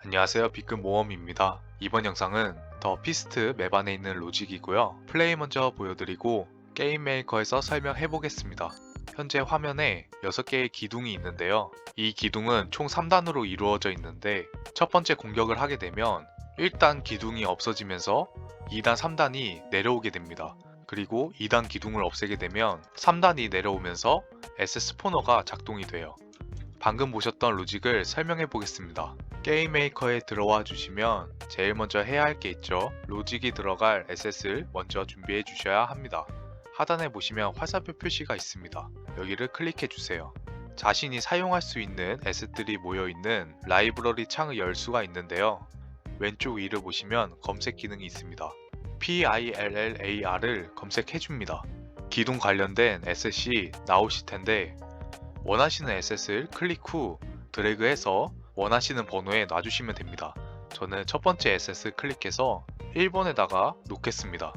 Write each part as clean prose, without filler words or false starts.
안녕하세요, 빅금모험입니다. 이번 영상은 더 피스트 맵 안에 있는 로직이고요. 플레이 먼저 보여드리고 게임 메이커에서 설명해 보겠습니다. 현재 화면에 6개의 기둥이 있는데요. 이 기둥은 총 3단으로 이루어져 있는데 첫 번째 공격을 하게 되면 1단 기둥이 없어지면서 2단, 3단이 내려오게 됩니다. 그리고 2단 기둥을 없애게 되면 3단이 내려오면서 S 스포너가 작동이 돼요. 방금 보셨던 로직을 설명해 보겠습니다. 게임 메이커에 들어와 주시면 제일 먼저 해야 할 게 있죠. 로직이 들어갈 에셋을 먼저 준비해 주셔야 합니다. 하단에 보시면 화살표 표시가 있습니다. 여기를 클릭해 주세요. 자신이 사용할 수 있는 에셋들이 모여 있는 라이브러리 창을 열 수가 있는데요. 왼쪽 위를 보시면 검색 기능이 있습니다. PILLAR을 검색해 줍니다. 기둥 관련된 에셋이 나오실 텐데 원하시는 에셋을 클릭 후 드래그해서 원하시는 번호에 놔주시면 됩니다. 저는 첫 번째 에셋을 클릭해서 1번에다가 놓겠습니다.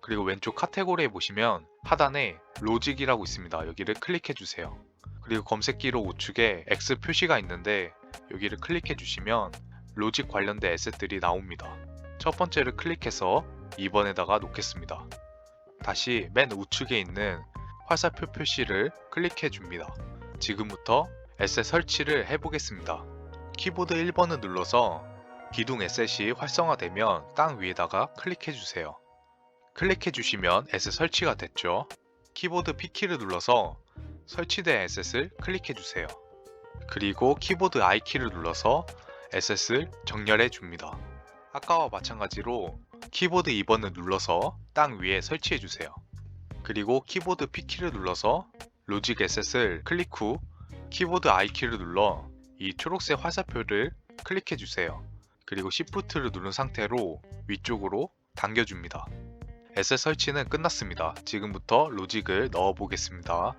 그리고 왼쪽 카테고리에 보시면 하단에 로직이라고 있습니다. 여기를 클릭해 주세요. 그리고 검색기로 우측에 X 표시가 있는데 여기를 클릭해 주시면 로직 관련된 에셋들이 나옵니다. 첫 번째를 클릭해서 2번에다가 놓겠습니다. 다시 맨 우측에 있는 화살표 표시를 클릭해 줍니다. 지금부터 에셋 설치를 해보겠습니다. 키보드 1번을 눌러서 기둥 에셋이 활성화되면 땅 위에다가 클릭해주세요. 클릭해주시면 에셋 설치가 됐죠. 키보드 P키를 눌러서 설치된 에셋을 클릭해주세요. 그리고 키보드 I키를 눌러서 에셋을 정렬해줍니다. 아까와 마찬가지로 키보드 2번을 눌러서 땅 위에 설치해주세요. 그리고 키보드 P키를 눌러서 로직 에셋을 클릭 후 키보드 I키를 눌러 이 초록색 화살표를 클릭해 주세요. 그리고 Shift를 누른 상태로 위쪽으로 당겨줍니다. 에셋 설치는 끝났습니다. 지금부터 로직을 넣어 보겠습니다.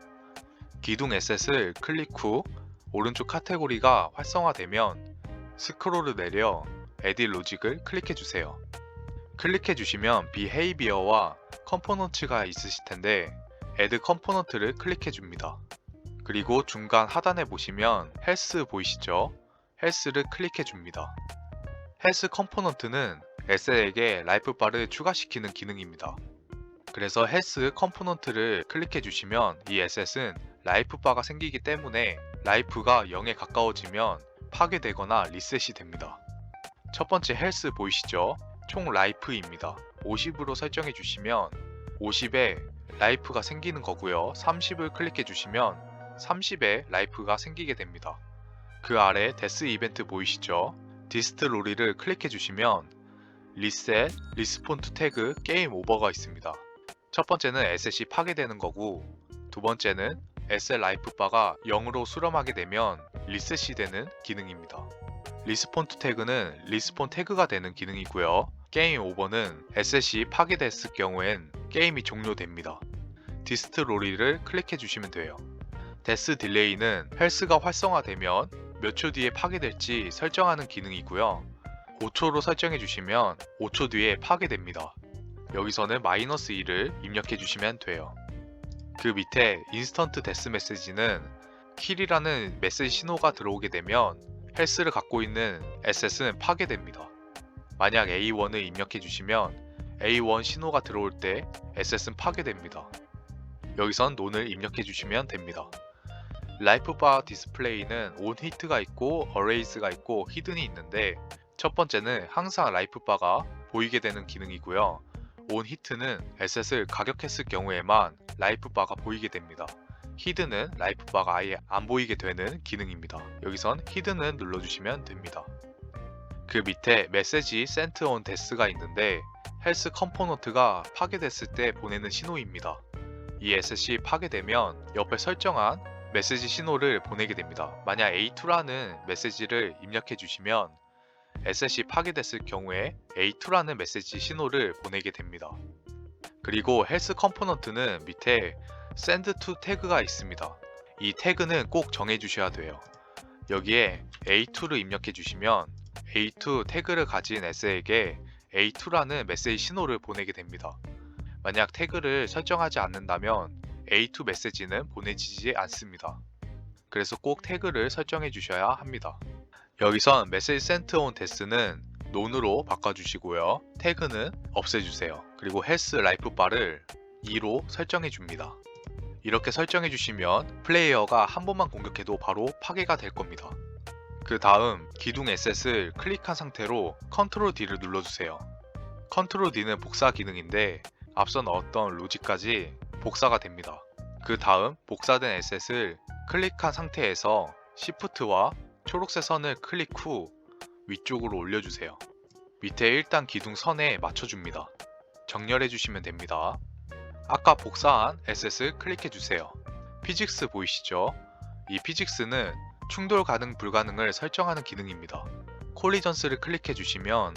기둥 에셋을 클릭 후 오른쪽 카테고리가 활성화되면 스크롤을 내려 Edit 로직을 클릭해 주세요. 클릭해 주시면 Behavior와 컴포넌트가 있으실 텐데 Add 컴포넌트를 클릭해 줍니다. 그리고 중간 하단에 보시면 헬스 보이시죠? 헬스를 클릭해 줍니다. 헬스 컴포넌트는 에셋에게 라이프바를 추가시키는 기능입니다. 그래서 헬스 컴포넌트를 클릭해 주시면 이 에셋은 라이프바가 생기기 때문에 라이프가 0에 가까워지면 파괴되거나 리셋이 됩니다. 첫 번째 헬스 보이시죠? 총 라이프입니다. 50으로 설정해 주시면 50에 라이프가 생기는 거고요. 30을 클릭해 주시면 30에 라이프가 생기게 됩니다. 그 아래 데스 이벤트 보이시죠? 디스트 로리를 클릭해 주시면 리셋, 리스폰 투 태그, 게임 오버가 있습니다. 첫 번째는 에셋이 파괴되는 거고 두 번째는 에셋 라이프바가 0으로 수렴하게 되면 리셋이 되는 기능입니다. 리스폰 투 태그는 리스폰 태그가 되는 기능이고요. 게임 오버는 에셋이 파괴됐을 경우엔 게임이 종료됩니다. 디스트 로리를 클릭해 주시면 돼요. 데스 딜레이는 헬스가 활성화되면 몇 초 뒤에 파괴될지 설정하는 기능이고요. 5초로 설정해 주시면 5초 뒤에 파괴됩니다. 여기서는 -1을 입력해 주시면 돼요. 그 밑에 인스턴트 데스 메시지는 킬이라는 메시지 신호가 들어오게 되면 헬스를 갖고 있는 에셋은 파괴됩니다. 만약 A1을 입력해 주시면 A1 신호가 들어올 때 에셋은 파괴됩니다. 여기선 논을 입력해 주시면 됩니다. 라이프바 디스플레이는 온 히트가 있고 어레이스가 있고 히든이 있는데 첫 번째는 항상 라이프바가 보이게 되는 기능이고요. 온 히트는 에셋을 가격했을 경우에만 라이프바가 보이게 됩니다. 히든은 라이프바가 아예 안 보이게 되는 기능입니다. 여기선 히든을 눌러주시면 됩니다. 그 밑에 메시지 센트 온 데스가 있는데 헬스 컴포넌트가 파괴됐을 때 보내는 신호입니다. 이 에셋이 파괴되면 옆에 설정한 메시지 신호를 보내게 됩니다. 만약 A2라는 메시지를 입력해 주시면 에셋이 파괴됐을 경우에 A2라는 메시지 신호를 보내게 됩니다. 그리고 헬스 컴포넌트는 밑에 send to 태그가 있습니다. 이 태그는 꼭 정해 주셔야 돼요. 여기에 A2를 입력해 주시면 A2 태그를 가진 에셋에게 A2라는 메시지 신호를 보내게 됩니다. 만약 태그를 설정하지 않는다면 A2 메시지는 보내지지 않습니다. 그래서 꼭 태그를 설정해 주셔야 합니다. 여기선 message sent on this는 none으로 바꿔주시고요. 태그는 없애주세요. 그리고 health life bar을 2로 설정해 줍니다. 이렇게 설정해 주시면 플레이어가 한 번만 공격해도 바로 파괴가 될 겁니다. 그 다음 기둥 에셋을 클릭한 상태로 Ctrl D를 눌러주세요. Ctrl D는 복사 기능인데 앞서 넣었던 로직까지 복사가 됩니다. 그 다음 복사된 에셋을 클릭한 상태에서 Shift와 초록색 선을 클릭 후 위쪽으로 올려주세요. 밑에 일단 기둥 선에 맞춰줍니다. 정렬해 주시면 됩니다. 아까 복사한 에셋을 클릭해 주세요. 피직스 보이시죠? 이 피직스는 충돌 가능 불가능을 설정하는 기능입니다. 콜리전스를 클릭해 주시면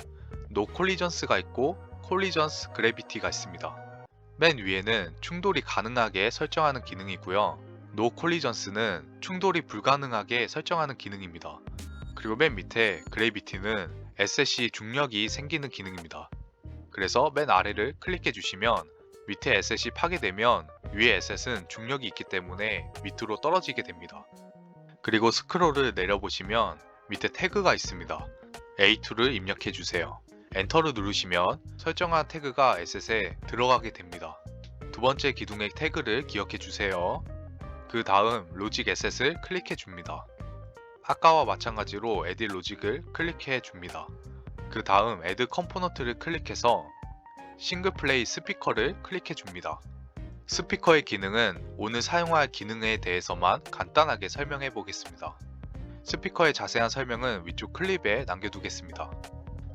노 콜리전스가 있고 콜리전스 그래비티가 있습니다. 맨 위에는 충돌이 가능하게 설정하는 기능이고요. 노 콜리전스는 충돌이 불가능하게 설정하는 기능입니다. 그리고 맨 밑에 그래비티는 에셋이 중력이 생기는 기능입니다. 그래서 맨 아래를 클릭해 주시면 밑에 에셋이 파괴되면 위에 에셋은 중력이 있기 때문에 밑으로 떨어지게 됩니다. 그리고 스크롤을 내려보시면 밑에 태그가 있습니다. A2를 입력해 주세요. 엔터를 누르시면 설정한 태그가 에셋에 들어가게 됩니다. 두 번째 기둥의 태그를 기억해 주세요. 그 다음 로직 에셋을 클릭해 줍니다. 아까와 마찬가지로 Edit 로직을 클릭해 줍니다. 그 다음 Add 컴포넌트를 클릭해서 싱글 플레이 스피커를 클릭해 줍니다. 스피커의 기능은 오늘 사용할 기능에 대해서만 간단하게 설명해 보겠습니다. 스피커의 자세한 설명은 위쪽 클립에 남겨두겠습니다.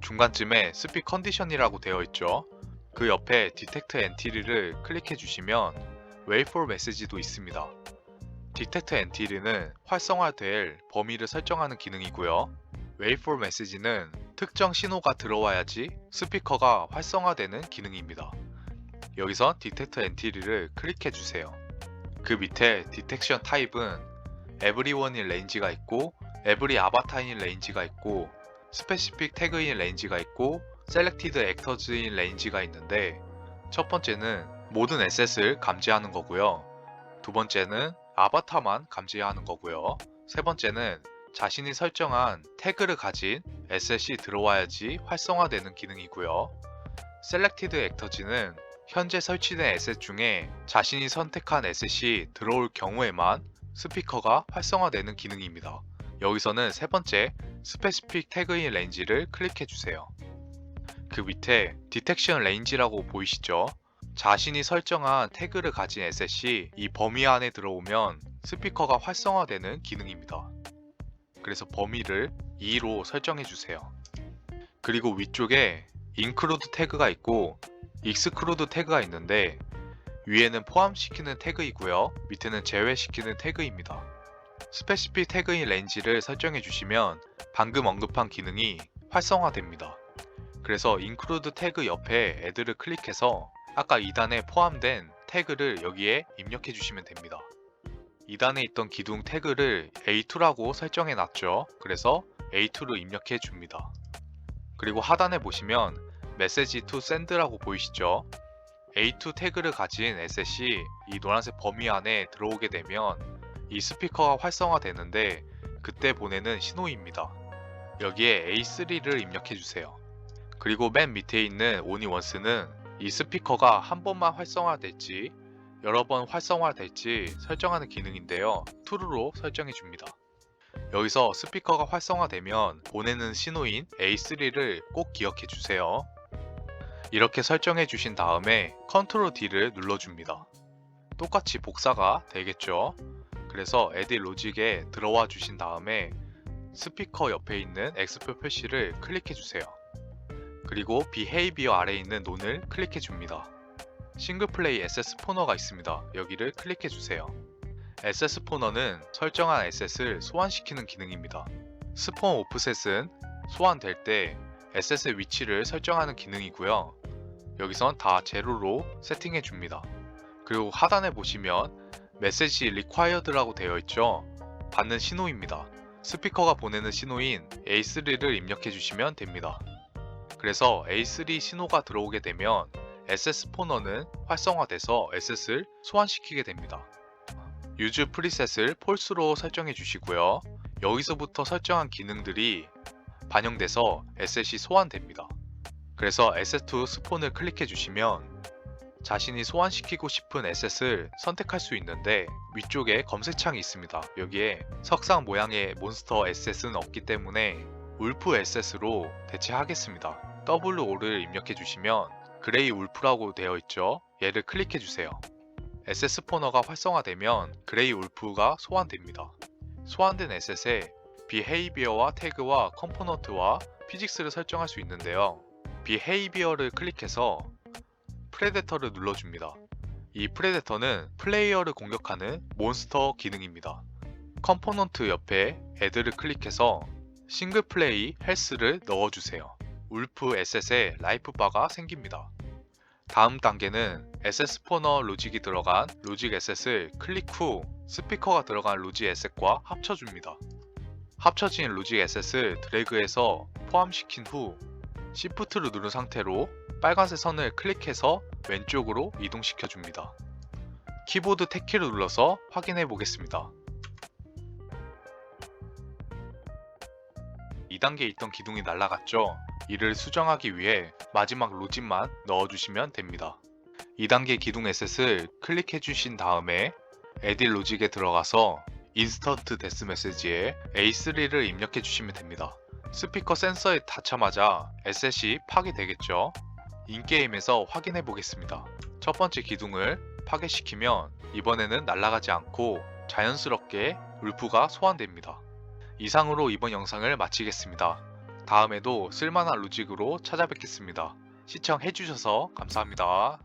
중간쯤에 스픽 컨디션이라고 되어 있죠. 그 옆에 디텍트 엔티리를 클릭해 주시면 웨이포 메시지도 있습니다. 디텍트 엔티리는 활성화될 범위를 설정하는 기능이고요. 웨이포 메시지는 특정 신호가 들어와야지 스피커가 활성화되는 기능입니다. 여기서 디텍트 엔티리를 클릭해 주세요. 그 밑에 디텍션 타입은 everyone인 레인지가 있고 every avatar인 레인지가 있고 스페시픽 태그인 레인지가 있고 selected actors인 레인지가 있는데 첫 번째는 모든 에셋을 감지하는 거고요. 두 번째는 아바타만 감지하는 거고요. 세 번째는 자신이 설정한 태그를 가진 에셋이 들어와야지 활성화되는 기능이고요. selected actors는 현재 설치된 에셋 중에 자신이 선택한 에셋이 들어올 경우에만 스피커가 활성화되는 기능입니다. 여기서는 세 번째 스페시픽 태그인 레인지를 클릭해 주세요. 그 밑에 디텍션 레인지라고 보이시죠? 자신이 설정한 태그를 가진 에셋이 이 범위 안에 들어오면 스피커가 활성화되는 기능입니다. 그래서 범위를 2로 설정해 주세요. 그리고 위쪽에 include 태그가 있고 exclude 태그가 있는데 위에는 포함시키는 태그이고요. 밑에는 제외시키는 태그입니다. 스페시픽 태그인 레인지를 설정해 주시면 방금 언급한 기능이 활성화됩니다. 그래서 include 태그 옆에 add를 클릭해서 아까 2단에 포함된 태그를 여기에 입력해 주시면 됩니다. 2단에 있던 기둥 태그를 A2라고 설정해 놨죠. 그래서 A2로 입력해 줍니다. 그리고 하단에 보시면 message to send라고 보이시죠? A2 태그를 가진 에셋이 이 노란색 범위 안에 들어오게 되면 이 스피커가 활성화되는데 그때 보내는 신호입니다. 여기에 A3를 입력해 주세요. 그리고 맨 밑에 있는 only once는 이 스피커가 한 번만 활성화될지 여러 번 활성화될지 설정하는 기능인데요. true로 설정해 줍니다. 여기서 스피커가 활성화되면 보내는 신호인 A3를 꼭 기억해 주세요. 이렇게 설정해 주신 다음에 Ctrl D를 눌러줍니다. 똑같이 복사가 되겠죠. 그래서 Edit 로직에 들어와 주신 다음에 스피커 옆에 있는 X표 표시를 클릭해 주세요. 그리고 Behavior 아래에 있는 None을 클릭해 줍니다. 싱글플레이 SS 포너가 있습니다. 여기를 클릭해 주세요. SS 포너는 설정한 에셋을 소환시키는 기능입니다. 스폰 오프셋은 소환될 때 에셋의 위치를 설정하는 기능이고요. 여기선 다 제로로 세팅해 줍니다. 그리고 하단에 보시면 메시지 required라고 되어 있죠. 받는 신호입니다. 스피커가 보내는 신호인 A3를 입력해 주시면 됩니다. 그래서 A3 신호가 들어오게 되면 SS 포너는 활성화돼서 에셋을 소환시키게 됩니다. Use 프리셋을 false로 설정해 주시고요. 여기서부터 설정한 기능들이 반영돼서 에셋이 소환됩니다. 그래서 Asset to Spawn을 클릭해 주시면 자신이 소환시키고 싶은 에셋을 선택할 수 있는데 위쪽에 검색창이 있습니다. 여기에 석상 모양의 몬스터 에셋은 없기 때문에 울프 에셋으로 대체하겠습니다. WO를 입력해 주시면 그레이 울프라고 되어 있죠. 얘를 클릭해 주세요. 에셋 스포너가 활성화되면 그레이 울프가 소환됩니다. 소환된 에셋에 비헤이비어와 태그와 컴포넌트와 피직스를 설정할 수 있는데요. 비헤이비어를 클릭해서 프레데터를 눌러줍니다. 이 프레데터는 플레이어를 공격하는 몬스터 기능입니다. 컴포넌트 옆에 애드를 클릭해서 싱글 플레이 헬스를 넣어주세요. 울프 에셋에 라이프 바가 생깁니다. 다음 단계는 에셋 스포너 로직이 들어간 로직 에셋을 클릭 후 스피커가 들어간 로직 에셋과 합쳐줍니다. 합쳐진 로직 에셋을 드래그해서 포함시킨 후 Shift를 누른 상태로 빨간색 선을 클릭해서 왼쪽으로 이동시켜 줍니다. 키보드 탭키를 눌러서 확인해 보겠습니다. 2단계에 있던 기둥이 날아갔죠? 이를 수정하기 위해 마지막 로직만 넣어주시면 됩니다. 2단계 기둥 에셋을 클릭해 주신 다음에 에딧 로직에 들어가서 인스턴트 데스 메시지에 A3를 입력해 주시면 됩니다. 스피커 센서에 닿자마자 에셋이 파괴되겠죠? 인게임에서 확인해 보겠습니다. 첫 번째 기둥을 파괴시키면 이번에는 날아가지 않고 자연스럽게 울프가 소환됩니다. 이상으로 이번 영상을 마치겠습니다. 다음에도 쓸만한 로직으로 찾아뵙겠습니다. 시청해주셔서 감사합니다.